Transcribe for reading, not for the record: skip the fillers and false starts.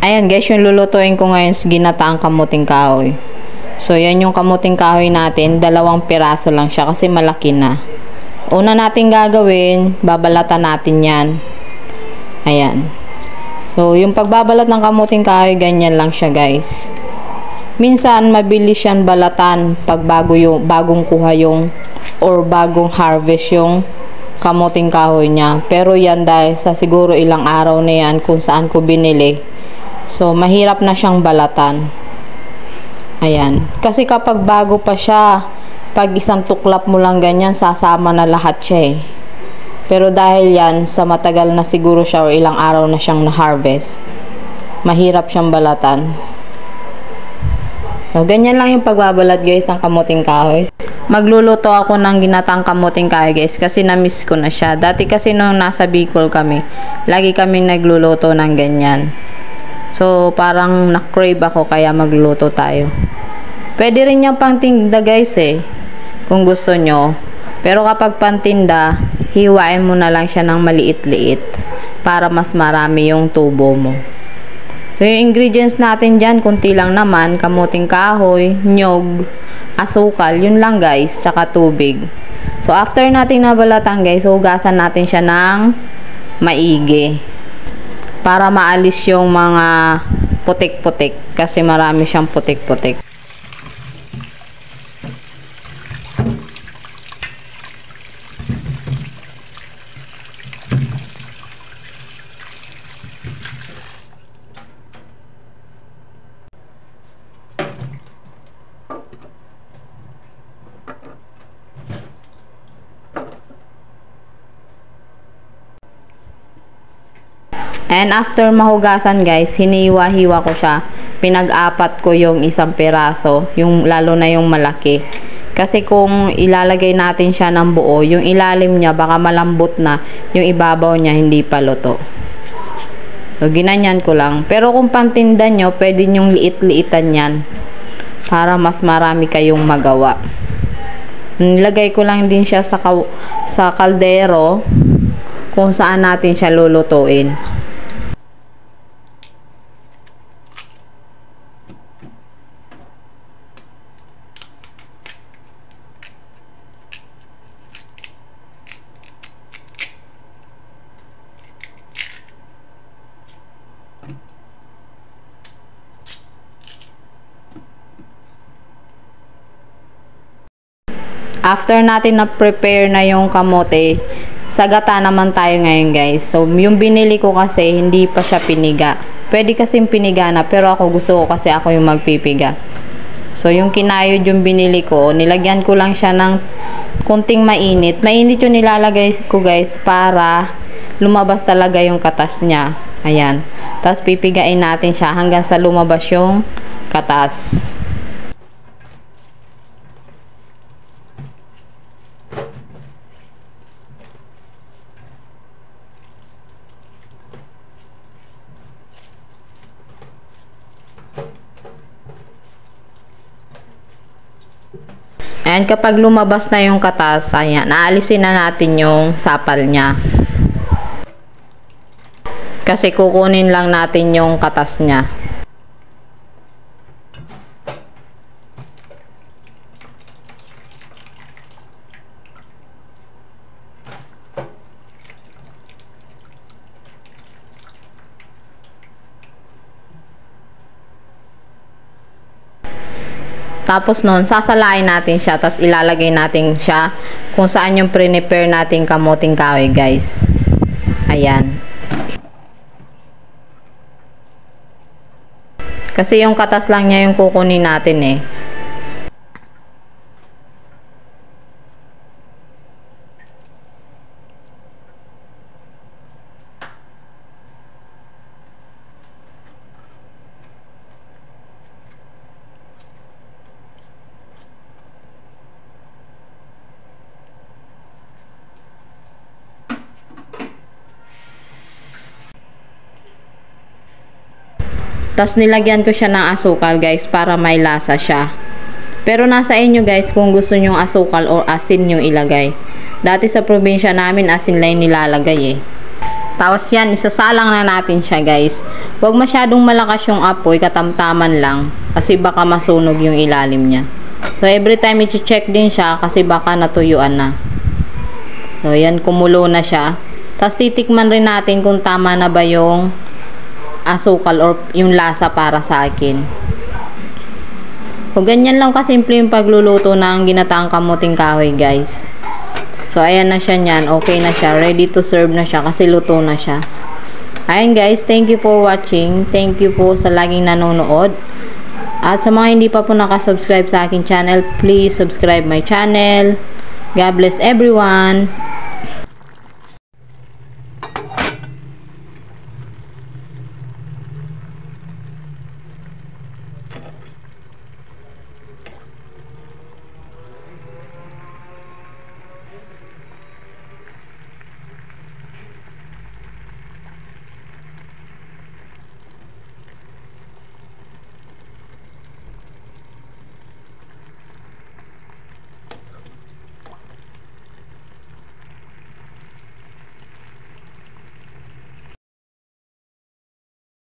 Ayan guys, yung lulutuin ko ngayon is ginataang kamuting kahoy. So yan yung kamuting kahoy natin, 2 piraso lang siya kasi malaki na. Una natin gagawin, babalatan natin yan. Ayan. So yung pagbabalat ng kamuting kahoy, ganyan lang siya guys. Minsan mabilis yan balatan pag bagong kuha yung or bagong harvest yung kamuting kahoy niya. Pero yan dahil sa siguro ilang araw na yan kung saan ko binili. So mahirap na siyang balatan. Ayan. Kasi kapag bago pa siya, pag isang tuklap mo lang ganyan, sasama na lahat siya eh. Pero dahil yan, sa matagal na siguro siya or ilang araw na siyang na-harvest, mahirap siyang balatan. So, ganyan lang yung pagbabalat guys ng kamuting kahoy. Magluluto ako ng ginatang kamuting kahoy guys kasi na-miss ko na siya. Dati kasi nung nasa Bicol kami, lagi kaming nagluluto ng ganyan. So, parang na-crave ako kaya magluluto tayo. Pwede rin yung pangtinda guys eh, kung gusto nyo. Pero kapag pantinda, hiwain mo na lang siya ng maliit-liit para mas marami yung tubo mo. So, yung ingredients natin dyan, kunti lang naman. Kamuting kahoy, nyog, asukal, yun lang guys, tsaka tubig. So, after natin nabalatan guys, hugasan natin siya ng maigi. Para maalis yung mga putik-putik. Kasi marami siyang putik-putik. And after mahugasan guys, hiniwa-hiwa ko siya. Pinag-apat ko yung 1 piraso, yung lalo na yung malaki. Kasi kung ilalagay natin siya ng buo, yung ilalim niya baka malambot na, yung ibabaw niya hindi pa luto. So ginanyan ko lang. Pero kung pantinda nyo, pwede nyong liit-liitan yan para mas marami kayong magawa. Nilagay ko lang din siya sa kaldero kung saan natin siya lulutuin. After natin na-prepare na yung kamote, sagata naman tayo ngayon guys. So, yung binili ko kasi, hindi pa siya piniga. Pwede kasing piniga na, pero ako gusto ko kasi ako yung magpipiga. So, yung kinayod yung binili ko, nilagyan ko lang siya ng kunting mainit. Mainit yung nilalagay ko guys para lumabas talaga yung katas niya. Ayan. Tapos, pipigain natin siya hanggang sa lumabas yung katas. And kapag lumabas na yung katas, ayan, naalisin na natin yung sapal niya. Kasi kukunin lang natin yung katas niya. Tapos nun, sasalain natin siya, tapos ilalagay natin siya kung saan yung prepare natin kamuting kahoy, guys. Ayan. Kasi yung katas lang niya yung kukunin natin eh. Tapos nilagyan ko siya ng asukal guys para may lasa siya. Pero nasa inyo guys kung gusto nyong asukal o asin yung ilagay. Dati sa probinsya namin asin lang nilalagay eh. Tapos yan, isasalang na natin siya guys. Huwag masyadong malakas yung apoy, katamtaman lang. Kasi baka masunog yung ilalim niya. So every time i-check din siya kasi baka natuyuan na. So yan, kumulo na siya. Tapos titikman rin natin kung tama na ba yung asukal or yung lasa para sa akin. So ganyan lang kasimple yung pagluluto ng ginataang kamuting kahoy guys. So ayan na siya niyan, okay na siya, ready to serve na siya kasi luto na siya. Ayan guys, thank you for watching. Thank you po sa laging nanonood. At sa mga hindi pa po nakasubscribe sa aking channel, please subscribe my channel. God bless everyone.